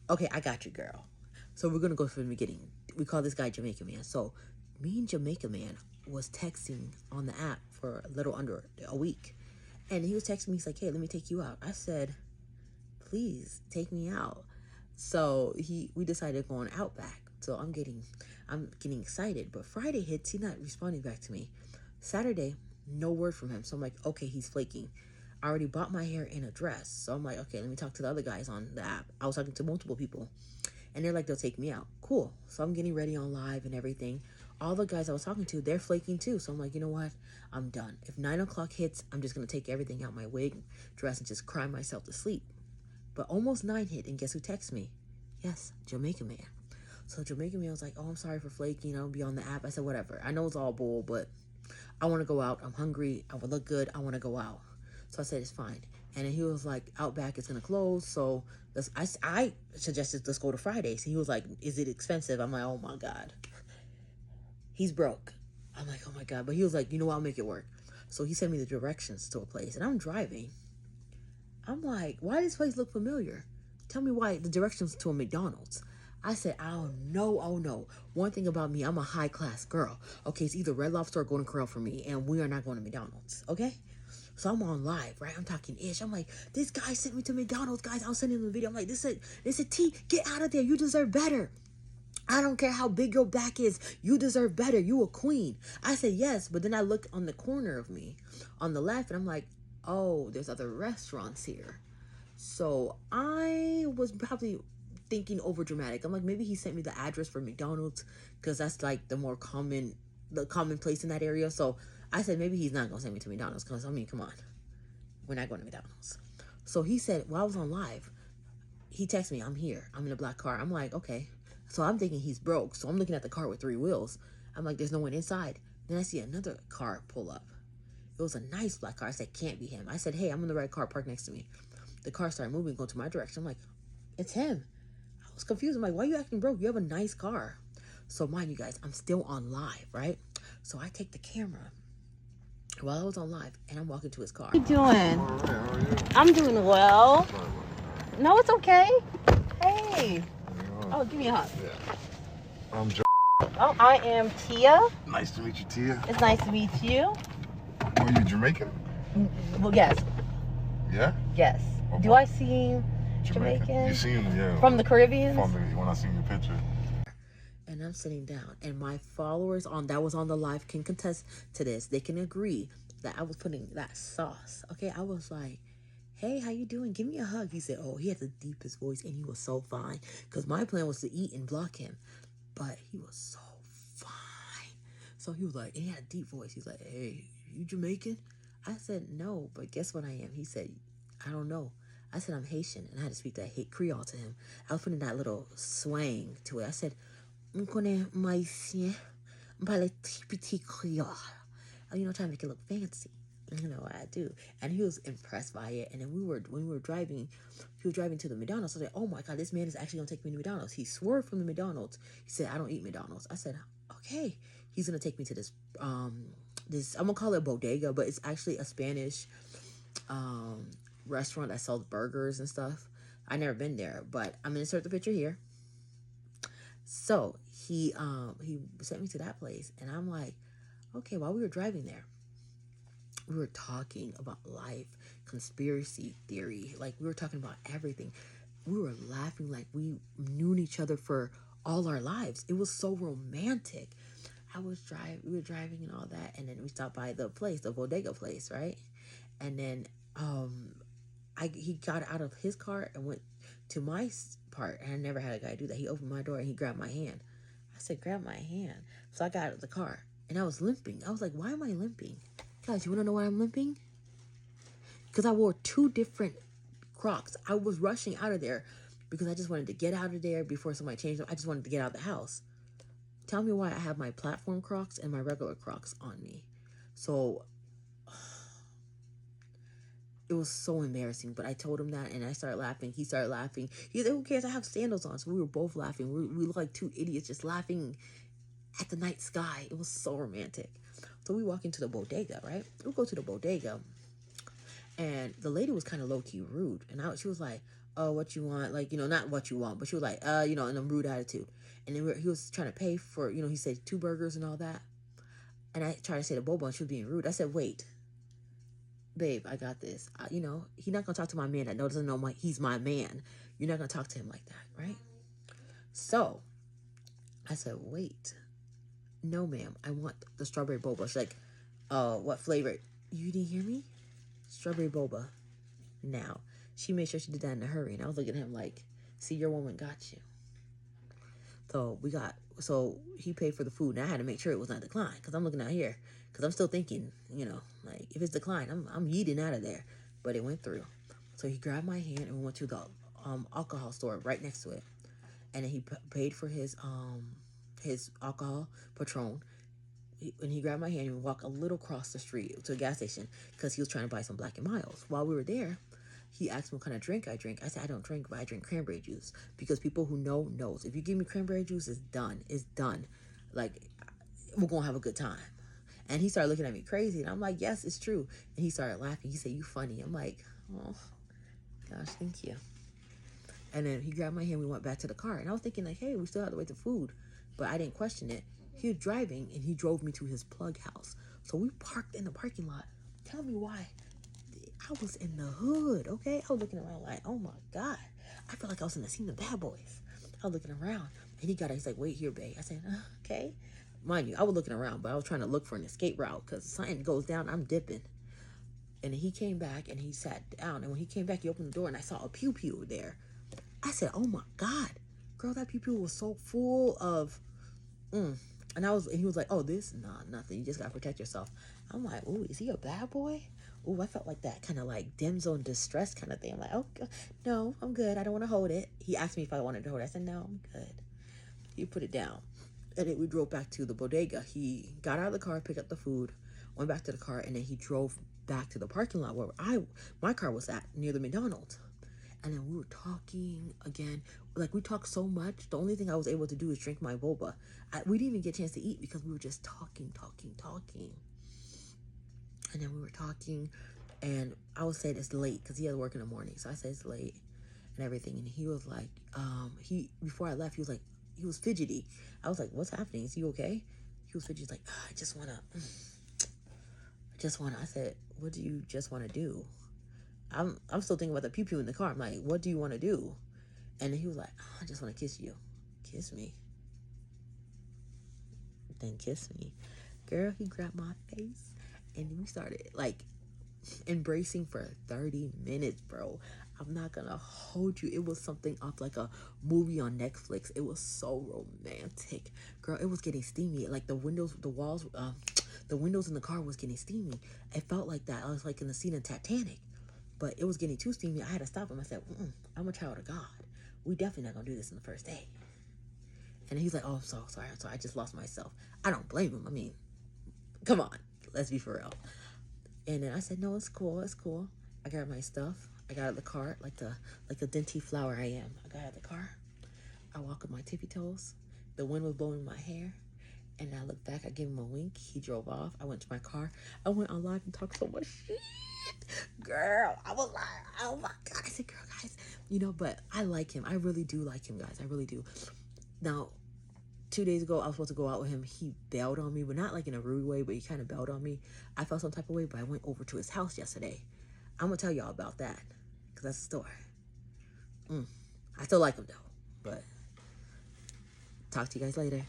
Okay, I got you, girl. So we're gonna go from the beginning. We call this guy Jamaica Man. So me and Jamaica Man was texting on the app for a little under a week. And he was texting me, he's like, hey, let me take you out. I said, please take me out. So we decided to go on Outback. So I'm getting excited. But Friday hits, he's not responding back to me. Saturday, no word from him. So I'm like, okay, he's flaking. I already bought my hair in a dress. So I'm like, okay, let me talk to the other guys on the app. I was talking to multiple people. And they're like, they'll take me out. Cool. So I'm getting ready on live and everything. All the guys I was talking to, they're flaking too. So I'm like, you know what? I'm done. If 9 o'clock hits, I'm just going to take everything out, my wig, dress, and just cry myself to sleep. But almost 9 hit, and guess who texted me? Yes, Jamaica Man. So Jamaica Man was like, oh, I'm sorry for flaking. I'll be on the app. I said, whatever. I know it's all bull, but I want to go out. I'm hungry. I would look good. I want to go out. So I said, it's fine. And then he was like, Outback is going to close. So I suggested let's go to Fridays. He was like, is it expensive? I'm like, oh my God. He's broke. I'm like, oh my God. But he was like, you know what? I'll make it work. So he sent me the directions to a place. And I'm driving. I'm like, why does this place look familiar? Tell me why the directions to a McDonald's. I said, oh no, oh no. One thing about me, I'm a high class girl. Okay, it's either Red Lobster or Golden Corral for me, and we are not going to McDonald's, okay? So I'm on live, right? I'm talking ish. I'm like, this guy sent me to McDonald's, guys. I'll send him the video. I'm like, this is T, get out of there. You deserve better. I don't care how big your back is. You deserve better. You a queen. I said yes, but then I look on the corner of me, on the left, and I'm like, oh, there's other restaurants here. So I was probably thinking over dramatic. I'm like, maybe he sent me the address for McDonald's because that's like the common place in that area. So I said, maybe he's not going to send me to McDonald's because, I mean, come on. We're not going to McDonald's. So he said, while I was on live, he texted me, I'm here. I'm in a black car. I'm like, okay. So I'm thinking he's broke. So I'm looking at the car with 3 wheels. I'm like, there's no one inside. Then I see another car pull up. It was a nice black car. I said, can't be him. I said, hey, I'm in the red car parked next to me. The car started moving, going to my direction. I'm like, it's him. I was confused. I'm like, why are you acting broke? You have a nice car. So mind you guys, I'm still on live, right? So I take the camera while I was on live and I'm walking to his car. How you doing? All right, how are you? I'm doing well. Sorry about that. No, it's okay. Hey. Hang on. Oh, give me a hug. Yeah. I'm Joe. Oh, I am Tia. Nice to meet you, Tia. It's nice to meet you. Are you Jamaican? Well, yes. Yeah? Yes. What Do part? I seem Jamaican? You seem, yeah. From the Caribbean? When I seen your picture. And I'm sitting down, and my followers that was on the live can contest to this. They can agree that I was putting that sauce. Okay, I was like, hey, how you doing? Give me a hug. He said, oh, he had the deepest voice, and he was so fine. Because my plan was to eat and block him. But he was so fine. So he was like, and he had a deep voice. He's like, hey, you Jamaican? I said, no, but guess what I am? He said, I don't know. I said, I'm Haitian, and I had to speak that Creole to him. I was putting that little swang to it. I said, I'm connais maïsien, parle petit Creole. You know, trying to make it look fancy. You know what I do. And he was impressed by it. And then when we were driving, he was driving to the McDonald's. I was like, oh my God, this man is actually gonna take me to McDonald's. He swerved from the McDonald's. He said, I don't eat McDonald's. I said, okay. He's gonna take me to this I'm gonna call it bodega, but it's actually a Spanish restaurant that sells burgers and stuff. I never been there, but I'm gonna insert the picture here. So he sent me to that place, and I'm like, okay. While we were driving there, we were talking about life, conspiracy theory, like we were talking about everything. We were laughing like we knew each other for all our lives. It was so romantic. We were driving and all that, and then we stopped by the bodega place, right? And then he got out of his car and went to my part, and I never had a guy do that. He opened my door and he grabbed my hand. I said, grab my hand. So I got out of the car and I was limping. I was like, why am I limping? Guys, you want to know why I'm limping? Because I wore 2 different Crocs. I was rushing out of there because I just wanted to get out of there before somebody changed them. I just wanted to get out of the house. Tell me why I have my platform Crocs and my regular Crocs on me. So it was so embarrassing, but I told him that, and I started laughing. He started laughing. He said, who cares? I have sandals on. So we were both laughing. We looked like 2 idiots just laughing at the night sky. It was so romantic. So we walk into the bodega, right? We go to the bodega, and the lady was kind of low-key rude. And she was like, oh, what you want? Like, not what you want, but she was like, in a rude attitude. And then he was trying to pay for, he said 2 burgers and all that. And I tried to say to Boba, and she was being rude. I said, wait, babe, I got this. He's not going to talk to my man that doesn't know he's my man. You're not going to talk to him like that, right? So I said, wait, no, ma'am, I want the strawberry boba. She's like, what flavor? You didn't hear me? Strawberry boba. Now, she made sure she did that in a hurry. And I was looking at him like, see, your woman got you. So he paid for the food. And I had to make sure it was not declined. Because I'm looking out here. Because I'm still thinking, like, if it's declined, I'm yeeting out of there. But it went through. So he grabbed my hand and we went to the alcohol store right next to it. And then he paid for his alcohol, Patron. And he grabbed my hand and we walked a little across the street to a gas station because he was trying to buy some Black & Milds. While we were there, he asked me what kind of drink I drink. I said, I don't drink, but I drink cranberry juice. Because people who knows. If you give me cranberry juice, it's done. It's done. Like, we're going to have a good time. And he started looking at me crazy. And I'm like, yes, it's true. And he started laughing. He said, you funny. I'm like, oh, gosh, thank you. And then he grabbed my hand. We went back to the car. And I was thinking, like, hey, we still have to wait for food. But I didn't question it. He was driving, and he drove me to his plug house. So we parked in the parking lot. Tell me why. I was in the hood, okay? I was looking around like, oh, my God. I felt like I was in the scene of Bad Boys. I was looking around, and he got it. He's like, wait here, babe. I said, okay. Mind you, I was looking around, but I was trying to look for an escape route because if something goes down, I'm dipping. And then he came back, and he sat down. And when he came back, he opened the door, and I saw a pew-pew there. I said, oh, my God. Girl, that pew-pew was so full of... And he was like, oh, this? Nah, nothing. You just got to protect yourself. I'm like, ooh, is he a bad boy? Ooh, I felt like that kind of like damsel in distress kind of thing. I'm like, oh, no, I'm good. I don't want to hold it. He asked me if I wanted to hold it. I said, no, I'm good. He put it down. And then we drove back to the bodega. He got out of the car, picked up the food, went back to the car, and then he drove back to the parking lot where my car was at, near the McDonald's. And then we were talking again. Like, we talked so much. The only thing I was able to do is drink my boba. We didn't even get a chance to eat because we were just talking. And then we were talking. And I was saying it's late because he had to work in the morning. So I said it's late and everything. And he was like, before I left, he was like, he was fidgety. I was like, what's happening? Is he okay? He was fidgety. He's like, I just want to. I said, what do you just want to do? I'm still thinking about the pew-pew in the car. I'm like, what do you want to do? And then he was like, oh, I just want to kiss you. Kiss me. Then kiss me. Girl, he grabbed my face. And we started, like, embracing for 30 minutes, bro. I'm not going to hold you. It was something off like a movie on Netflix. It was so romantic. Girl, it was getting steamy. Like, the windows in the car was getting steamy. It felt like that. I was like in the scene of Titanic. But it was getting too steamy. I had to stop him. I said, I'm a child of God. We definitely not going to do this in the first day. And he's like, oh, I'm so sorry. I'm sorry. I just lost myself. I don't blame him. I mean, come on. Let's be for real. And then I said, no, it's cool. It's cool. I got my stuff. I got out of the car like the dainty flower I am. I got out of the car. I walk with my tippy toes. The wind was blowing my hair. And I looked back. I gave him a wink. He drove off. I went to my car. I went on live and talked so much shit. Girl, I was like, oh my God. I said, girl, guys, but I like him. I really do like him, guys. I really do. Now, 2 days ago, I was supposed to go out with him. He bailed on me, but not like in a rude way, but he kind of bailed on me. I felt some type of way, but I went over to his house yesterday. I'm going to tell y'all about that because that's the story. I still like him, though, but talk to you guys later.